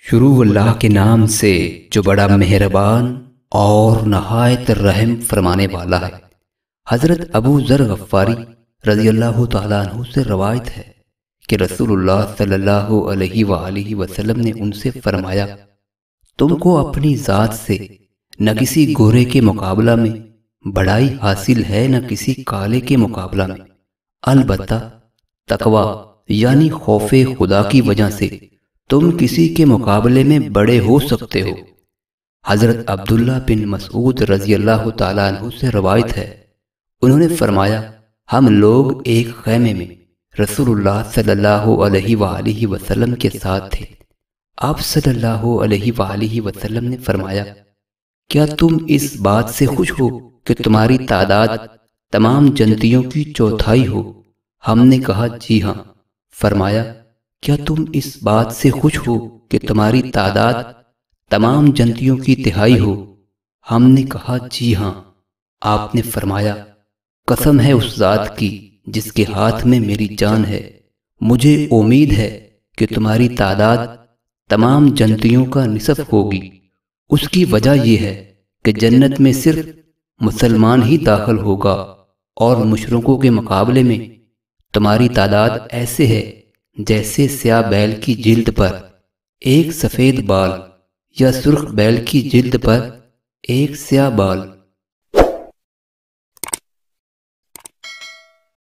شروع اللہ کے نام سے جو بڑا مہربان اور نہایت رحم فرمانے والا ہے۔ حضرت ابو ذر غفاری رضی اللہ تعالیٰ عنہ سے روایت ہے کہ رسول اللہ صلی اللہ علیہ وآلہ وسلم نے ان سے فرمایا، تم کو اپنی ذات سے نہ کسی گورے کے مقابلہ میں بڑائی حاصل ہے نہ کسی کالے کے مقابلہ میں، البتہ تقوی یعنی خوف خدا کی وجہ سے تم کسی کے مقابلے میں بڑے ہو سکتے ہو۔ حضرت عبداللہ بن مسعود رضی اللہ تعالیٰ عنہ سے روایت ہے، انہوں نے فرمایا، ہم لوگ ایک خیمے میں رسول اللہ صلی اللہ علیہ وآلہ وسلم کے ساتھ تھے۔ آپ صلی اللہ علیہ وآلہ وسلم نے فرمایا، کیا تم اس بات سے خوش ہو کہ تمہاری تعداد تمام جنتیوں کی چوتھائی ہو؟ ہم نے کہا جی ہاں۔ فرمایا، کیا تم اس بات سے خوش ہو کہ تمہاری تعداد تمام جنتیوں کی تہائی ہو؟ ہم نے کہا جی ہاں۔ آپ نے فرمایا، قسم ہے اس ذات کی جس کے ہاتھ میں میری جان ہے، مجھے امید ہے کہ تمہاری تعداد تمام جنتیوں کا نصف ہوگی۔ اس کی وجہ یہ ہے کہ جنت میں صرف مسلمان ہی داخل ہوگا، اور مشرکوں کے مقابلے میں تمہاری تعداد ایسے ہے جیسے سیاہ بیل کی جلد پر ایک سفید بال یا سرخ بیل کی جلد پر ایک سیاہ بال۔